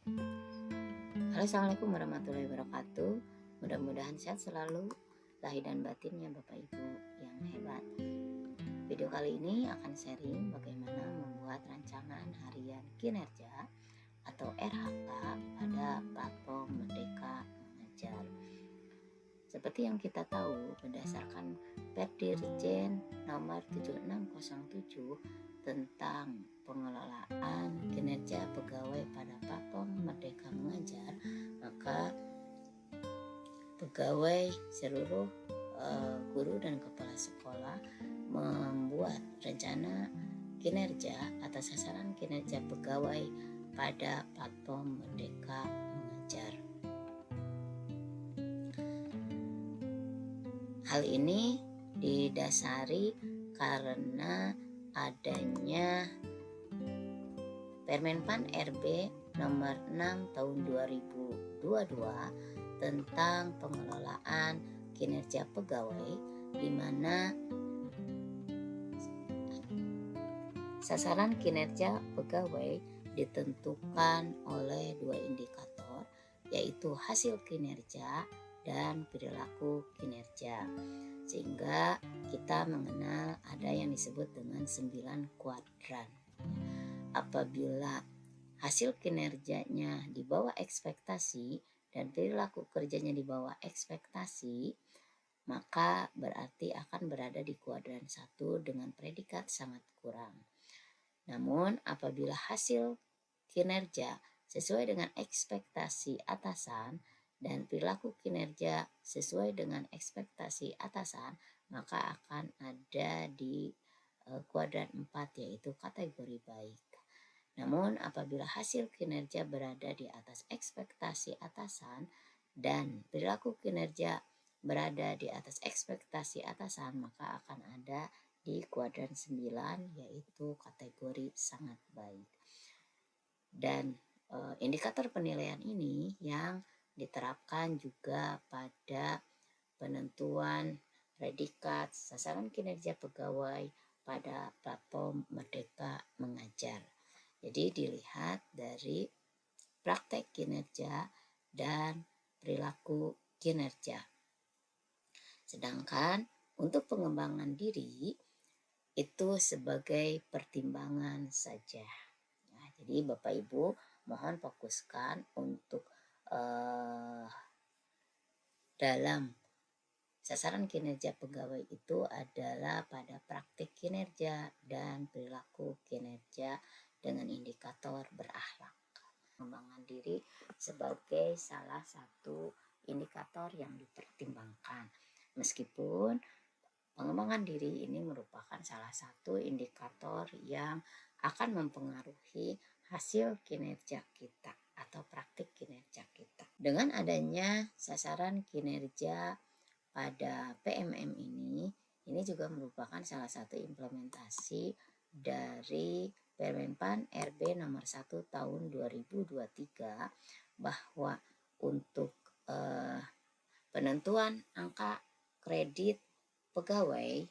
Halo, assalamualaikum warahmatullahi wabarakatuh. Mudah-mudahan sehat selalu lahir dan batinnya Bapak Ibu yang hebat. Video kali ini akan sharing bagaimana membuat rancangan harian kinerja atau RHK pada platform Merdeka Mengajar. Seperti yang kita tahu, berdasarkan Perdirjen nomor 7607 tentang pengelolaan kinerja pegawai pada platform Merdeka Mengajar, maka pegawai seluruh guru dan kepala sekolah membuat rencana kinerja atau sasaran kinerja pegawai pada platform Merdeka Mengajar. Hal ini didasari karena adanya Permenpan RB nomor 6 tahun 2022 tentang pengelolaan kinerja pegawai, di mana sasaran kinerja pegawai ditentukan oleh dua indikator, yaitu hasil kinerja dan perilaku kinerja, sehingga kita mengenal ada yang disebut dengan 9 kuadran. Apabila hasil kinerjanya di bawah ekspektasi dan perilaku kerjanya di bawah ekspektasi, maka berarti akan berada di kuadran 1 dengan predikat sangat kurang. Namun apabila hasil kinerja sesuai dengan ekspektasi atasan dan perilaku kinerja sesuai dengan ekspektasi atasan, maka akan ada di kuadran 4, yaitu kategori baik. Namun apabila hasil kinerja berada di atas ekspektasi atasan dan perilaku kinerja berada di atas ekspektasi atasan, maka akan ada di kuadran 9, yaitu kategori sangat baik. Dan indikator penilaian ini yang diterapkan juga pada penentuan predikat sasaran kinerja pegawai pada platform Merdeka Mengajar. Jadi dilihat dari praktek kinerja dan perilaku kinerja. Sedangkan untuk pengembangan diri itu sebagai pertimbangan saja. Nah, jadi Bapak Ibu mohon fokuskan untuk dalam sasaran kinerja pegawai itu adalah pada praktik kinerja dan perilaku kinerja dengan indikator berakhlak. Pengembangan diri sebagai salah satu indikator yang dipertimbangkan. Meskipun pengembangan diri ini merupakan salah satu indikator yang akan mempengaruhi hasil kinerja kita atau praktik kinerja kita. Dengan adanya sasaran kinerja pada PMM ini juga merupakan salah satu implementasi dari Permenpan RB nomor 1 tahun 2023 bahwa untuk penentuan angka kredit pegawai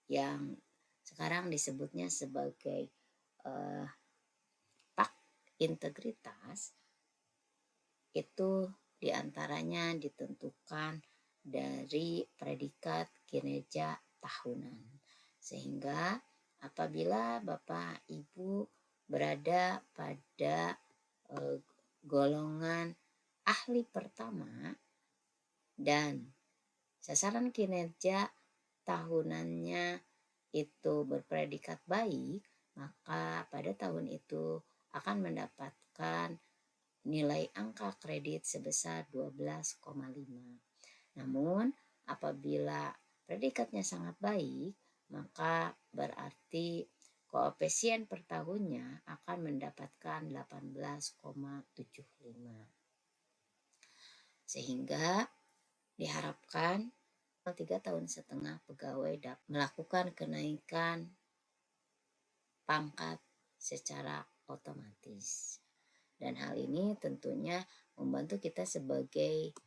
yang sekarang disebutnya sebagai PAK integritas, itu diantaranya ditentukan dari predikat kinerja tahunan. Sehingga apabila Bapak Ibu berada pada golongan ahli pertama dan sasaran kinerja tahunannya itu berpredikat baik, maka pada tahun itu akan mendapatkan nilai angka kredit sebesar 12,5. Namun apabila predikatnya sangat baik, maka berarti koefisien per tahunnya akan mendapatkan 18,75. Sehingga diharapkan 3,5 tahun pegawai dapat melakukan kenaikan pangkat secara otomatis. Dan hal ini tentunya membantu kita sebagai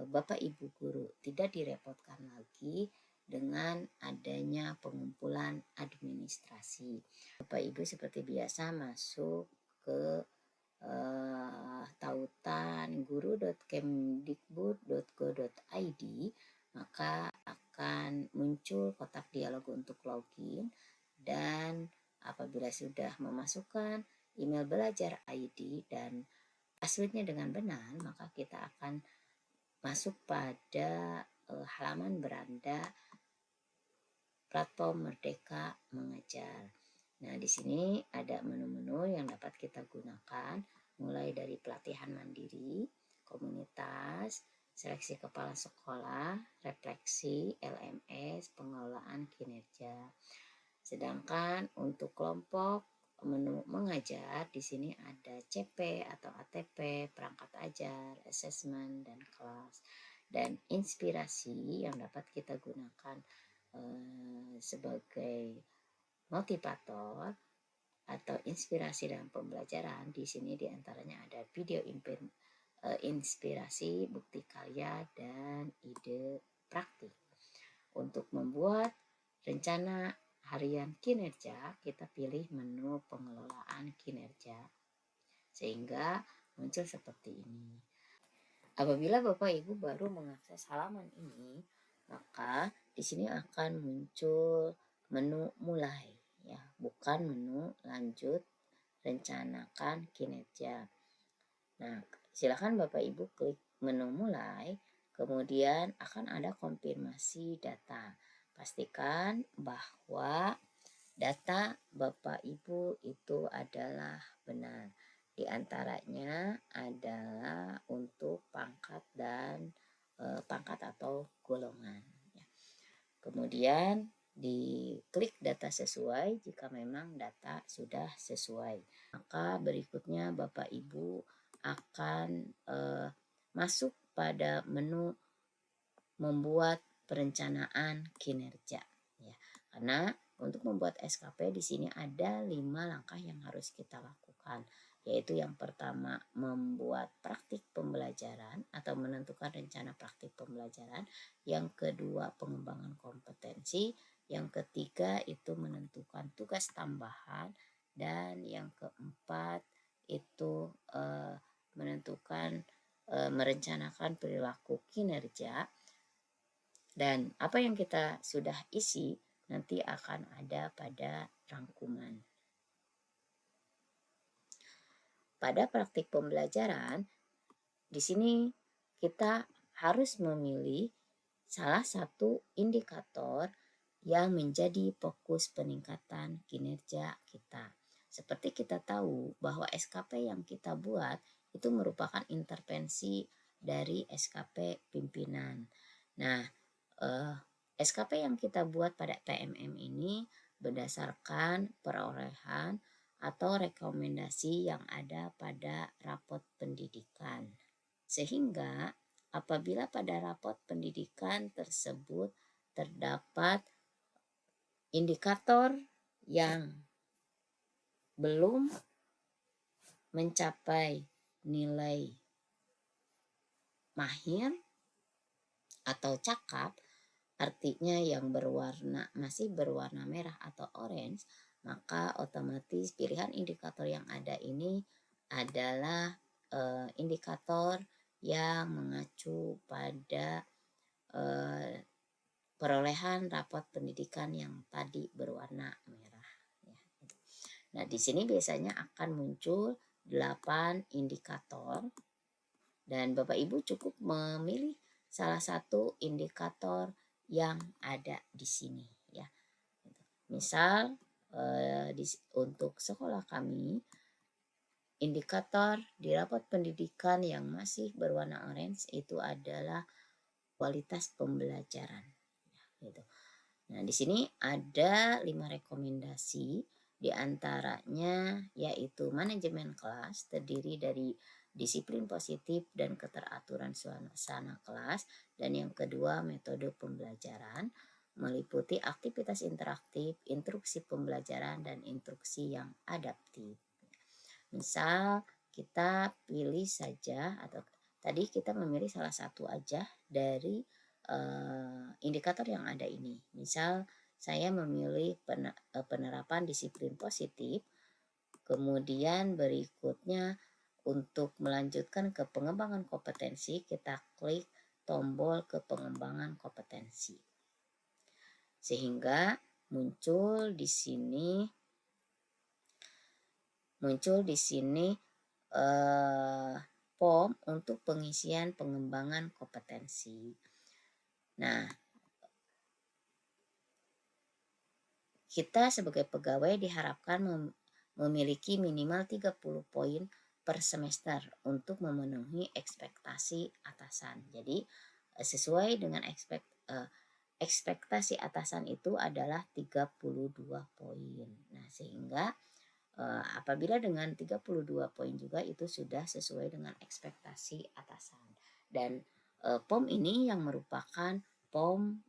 Bapak Ibu guru tidak direpotkan lagi dengan adanya pengumpulan administrasi. Bapak Ibu seperti biasa masuk ke www.kemdikbud.go.id, maka akan muncul kotak dialog untuk login, dan apabila sudah memasukkan email belajar ID dan passwordnya dengan benar, maka kita akan masuk pada halaman beranda platform Merdeka Mengajar. Nah, di sini ada menu-menu yang dapat kita gunakan, mulai dari pelatihan mandiri, komunitas, seleksi kepala sekolah, refleksi, LMS, pengelolaan kinerja. Sedangkan untuk kelompok menu mengajar, di sini ada CP atau ATP, perangkat ajar, assessment, dan kelas. Dan inspirasi yang dapat kita gunakan sebagai motivator atau inspirasi dalam pembelajaran. Di sini diantaranya ada video inspirasi, bukti karya, dan ide praktik. Untuk membuat rencana harian kinerja, kita pilih menu pengelolaan kinerja, sehingga muncul seperti ini. Apabila Bapak Ibu baru mengakses halaman ini, maka di sini akan muncul menu mulai, ya, bukan menu lanjut rencanakan kinerja. Nah, silakan Bapak Ibu klik menu mulai, kemudian akan ada konfirmasi data. Pastikan bahwa data Bapak Ibu itu adalah benar. Di antaranya adalah untuk pangkat dan pangkat atau golongan. Kemudian diklik data sesuai jika memang data sudah sesuai. Maka berikutnya Bapak Ibu akan masuk pada menu membuat perencanaan kinerja, ya. Karena untuk membuat SKP di sini ada 5 langkah yang harus kita lakukan, yaitu yang pertama membuat praktik pembelajaran atau menentukan rencana praktik pembelajaran, yang kedua pengembangan kompetensi, yang ketiga itu menentukan tugas tambahan, dan yang keempat itu merencanakan perilaku kinerja. Dan apa yang kita sudah isi nanti akan ada pada rangkuman. Pada praktik pembelajaran, di sini kita harus memilih salah satu indikator yang menjadi fokus peningkatan kinerja kita. Seperti kita tahu bahwa SKP yang kita buat itu merupakan intervensi dari SKP pimpinan. Nah, SKP yang kita buat pada PMM ini berdasarkan perolehan atau rekomendasi yang ada pada rapot pendidikan. Sehingga apabila pada rapot pendidikan tersebut terdapat indikator yang belum mencapai nilai mahir atau cakap, artinya yang masih berwarna merah atau orange, maka otomatis pilihan indikator yang ada ini adalah indikator yang mengacu pada perolehan rapot pendidikan yang tadi berwarna merah. Nah, di sini biasanya akan muncul 8 indikator, dan Bapak Ibu cukup memilih salah satu indikator yang ada di sini, ya. Misal untuk sekolah kami, indikator di rapot pendidikan yang masih berwarna orange itu adalah kualitas pembelajaran, gitu. Nah, di sini ada 5 rekomendasi, di antaranya yaitu manajemen kelas terdiri dari disiplin positif dan keteraturan suasana kelas, dan yang kedua metode pembelajaran meliputi aktivitas interaktif, instruksi pembelajaran, dan instruksi yang adaptif. Misal kita pilih saja, atau tadi kita memilih salah satu aja dari indikator yang ada ini. Misal saya memilih penerapan disiplin positif, kemudian berikutnya untuk melanjutkan ke pengembangan kompetensi, kita klik tombol ke pengembangan kompetensi. Sehingga muncul di sini form untuk pengisian pengembangan kompetensi. Nah, kita sebagai pegawai diharapkan memiliki minimal 30 poin per semester untuk memenuhi ekspektasi atasan. Jadi sesuai dengan ekspektasi atasan itu adalah 32 poin. Nah, sehingga apabila dengan 32 poin juga itu sudah sesuai dengan ekspektasi atasan. Dan POM ini yang merupakan POM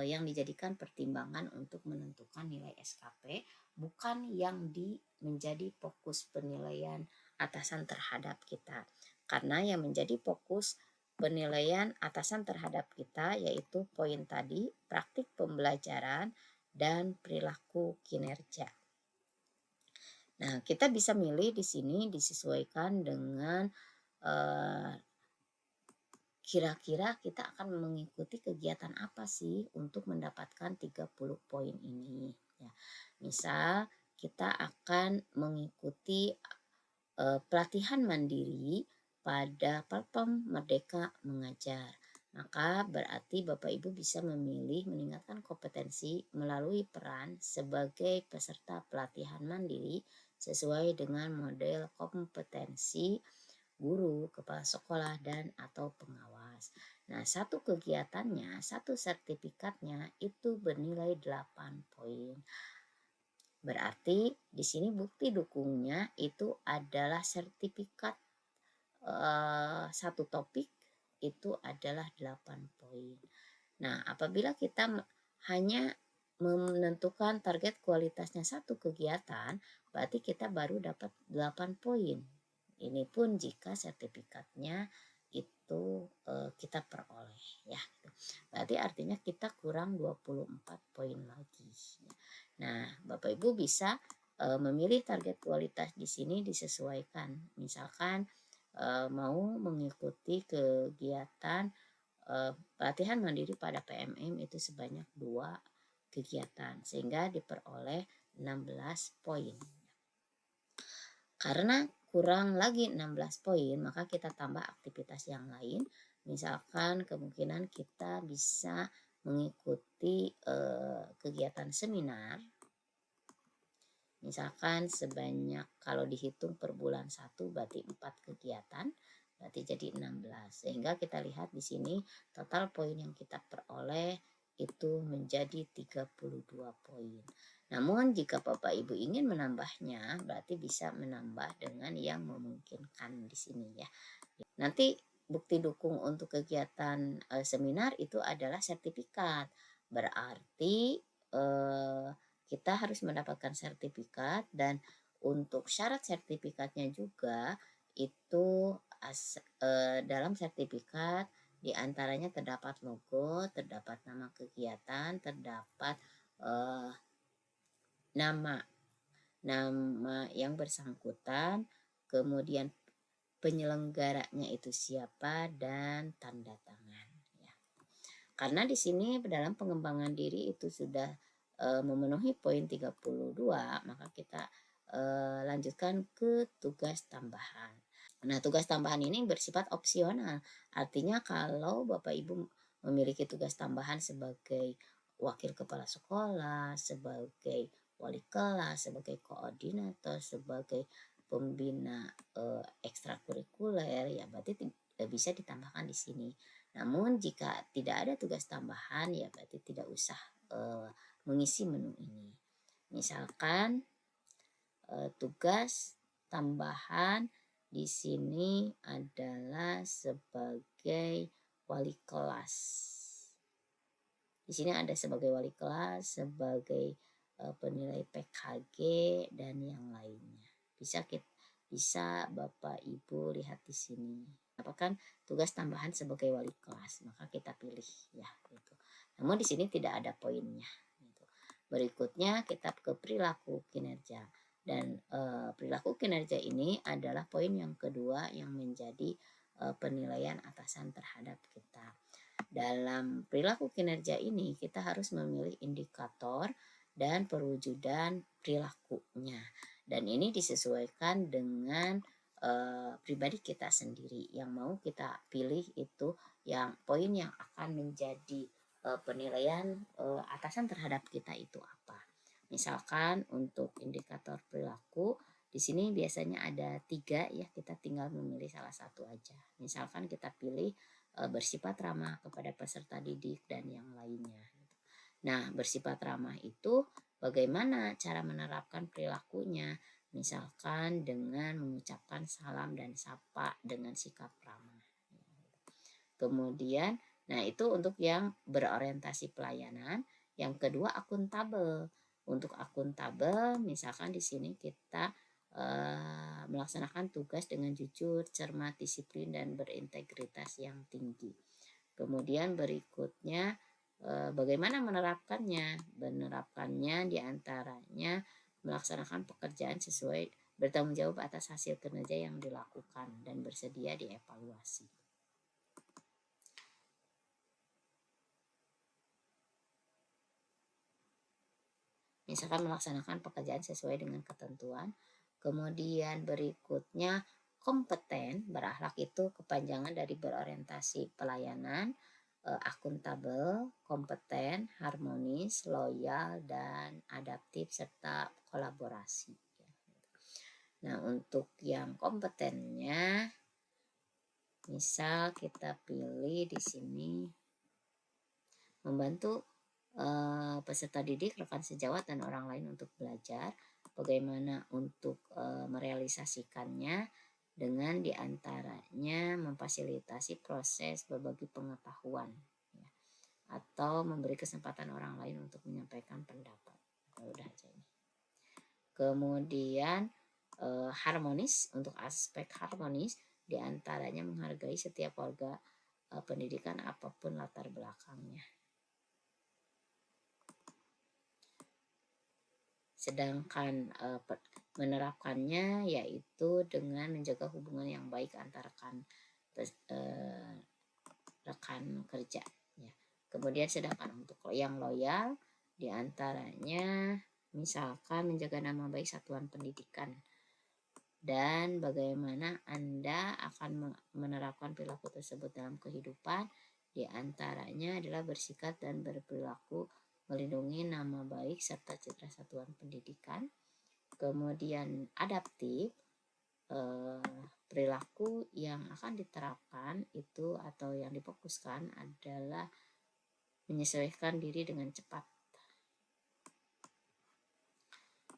yang dijadikan pertimbangan untuk menentukan nilai SKP, bukan yang menjadi fokus penilaian atasan terhadap kita. Karena yang menjadi fokus penilaian atasan terhadap kita yaitu poin tadi, praktik pembelajaran dan perilaku kinerja. Nah, kita bisa milih di sini disesuaikan dengan kira-kira kita akan mengikuti kegiatan apa sih untuk mendapatkan 30 poin ini. Ya, misal kita akan mengikuti pelatihan mandiri pada platform Merdeka Mengajar. Maka berarti Bapak Ibu bisa memilih meningkatkan kompetensi melalui peran sebagai peserta pelatihan mandiri sesuai dengan model kompetensi guru, kepala sekolah, dan atau pengawas. Nah, satu kegiatannya, satu sertifikatnya itu bernilai 8 poin. Berarti di sini bukti dukungnya itu adalah sertifikat satu topik itu adalah 8 poin. Nah, apabila kita hanya menentukan target kualitasnya satu kegiatan, berarti kita baru dapat 8 poin. Ini pun jika sertifikatnya itu kita peroleh ya. Berarti artinya kita kurang 24 poin lagi. Nah, Bapak Ibu bisa memilih target kualitas di sini disesuaikan. Misalkan mau mengikuti kegiatan pelatihan mandiri pada PMM itu sebanyak 2 kegiatan sehingga diperoleh 16 poin. Karena kurang lagi 16 poin, maka kita tambah aktivitas yang lain. Misalkan kemungkinan kita bisa mengikuti kegiatan seminar. Misalkan sebanyak kalau dihitung per bulan 1 berarti 4 kegiatan, berarti jadi 16. Sehingga kita lihat di sini total poin yang kita peroleh itu menjadi 32 poin. Namun jika Bapak Ibu ingin menambahnya, berarti bisa menambah dengan yang memungkinkan di sini ya. Nanti bukti dukung untuk kegiatan seminar itu adalah sertifikat. Berarti kita harus mendapatkan sertifikat dan untuk syarat sertifikatnya juga itu dalam sertifikat diantaranya terdapat logo, terdapat nama kegiatan, terdapat nama yang bersangkutan, kemudian penyelenggaranya itu siapa dan tanda tangan ya. Karena di sini dalam pengembangan diri itu sudah memenuhi poin 32, maka kita lanjutkan ke tugas tambahan. Nah, tugas tambahan ini bersifat opsional. Artinya kalau Bapak Ibu memiliki tugas tambahan sebagai wakil kepala sekolah, sebagai wali kelas, sebagai koordinator, sebagai pembina ekstrakurikuler ya berarti bisa ditambahkan di sini. Namun jika tidak ada tugas tambahan ya berarti tidak usah mengisi menu ini. Misalkan tugas tambahan di sini adalah sebagai wali kelas. Di sini ada sebagai wali kelas, sebagai penilai PKG dan yang lainnya. Bisa Bapak Ibu lihat di sini. Apakah tugas tambahan sebagai wali kelas, maka kita pilih ya gitu. Namun di sini tidak ada poinnya gitu. Berikutnya kita ke perilaku kinerja. Dan perilaku kinerja ini adalah poin yang kedua yang menjadi penilaian atasan terhadap kita. Dalam perilaku kinerja ini kita harus memilih indikator dan perwujudan perilakunya. Dan ini disesuaikan dengan pribadi kita sendiri. Yang mau kita pilih itu yang poin yang akan menjadi penilaian atasan terhadap kita itu apa. Misalkan untuk indikator perilaku, di sini biasanya ada 3 ya, kita tinggal memilih salah satu aja. Misalkan kita pilih bersifat ramah kepada peserta didik dan yang lainnya. Nah, bersifat ramah itu bagaimana cara menerapkan perilakunya? Misalkan dengan mengucapkan salam dan sapa dengan sikap ramah. Kemudian, nah itu untuk yang berorientasi pelayanan. Yang kedua, akuntabel. Untuk akuntabel, misalkan di sini kita melaksanakan tugas dengan jujur, cermat, disiplin, dan berintegritas yang tinggi. Kemudian berikutnya, bagaimana menerapkannya? Menerapkannya diantaranya melaksanakan pekerjaan sesuai bertanggung jawab atas hasil kinerja yang dilakukan dan bersedia dievaluasi. Misalkan melaksanakan pekerjaan sesuai dengan ketentuan. Kemudian berikutnya kompeten, berakhlak itu kepanjangan dari berorientasi pelayanan, akuntabel, kompeten, harmonis, loyal, dan adaptif serta kolaborasi. Nah, untuk yang kompetennya, misal kita pilih di sini membantu peserta didik, rekan sejawat, dan orang lain untuk belajar. Bagaimana untuk merealisasikannya dengan diantaranya memfasilitasi proses berbagi pengetahuan ya, atau memberi kesempatan orang lain untuk menyampaikan pendapat. Udah aja ini. Kemudian harmonis, untuk aspek harmonis diantaranya menghargai setiap warga pendidikan apapun latar belakangnya. Sedangkan menerapkannya yaitu dengan menjaga hubungan yang baik antara rekan kerja ya. Kemudian sedangkan untuk yang loyal diantaranya misalkan menjaga nama baik satuan pendidikan dan bagaimana Anda akan menerapkan perilaku tersebut dalam kehidupan, diantaranya adalah bersikap dan berperilaku melindungi nama baik serta citra satuan pendidikan. Kemudian adaptif, perilaku yang akan diterapkan itu atau yang difokuskan adalah menyesuaikan diri dengan cepat.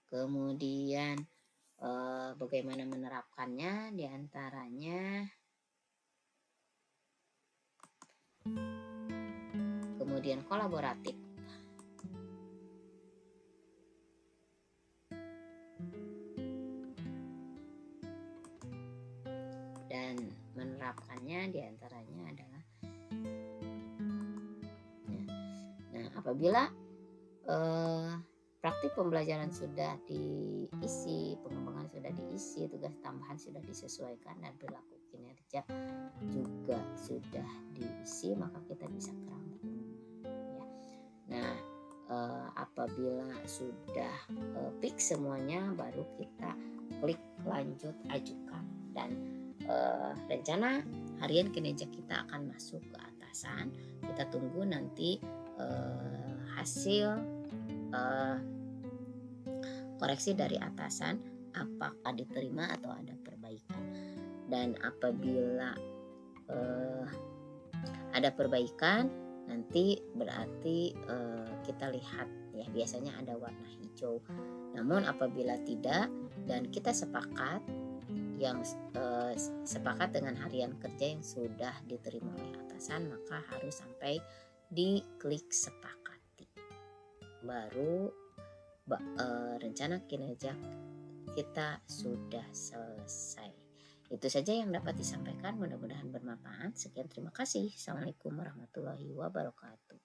Kemudian bagaimana menerapkannya, diantaranya kemudian kolaboratif, dan menerapkannya diantaranya adalah nah apabila praktik pembelajaran sudah diisi, pengembangan sudah diisi, tugas tambahan sudah disesuaikan, dan perilaku kinerja juga sudah diisi, maka kita bisa kerangkum ya. Nah apabila sudah fix semuanya, baru kita klik lanjut ajukan, dan rencana harian kinerja kita akan masuk ke atasan. Kita tunggu nanti hasil koreksi dari atasan apakah diterima atau ada perbaikan. Dan apabila ada perbaikan, nanti berarti kita lihat ya, biasanya ada warna hijau. Namun apabila tidak dan kita sepakat sepakat dengan harian kerja yang sudah diterima oleh atasan, maka harus sampai diklik sepakati, baru rencana kinerja kita sudah selesai. Itu saja yang dapat disampaikan, mudah-mudahan bermanfaat. Sekian, terima kasih. Assalamualaikum warahmatullahi wabarakatuh.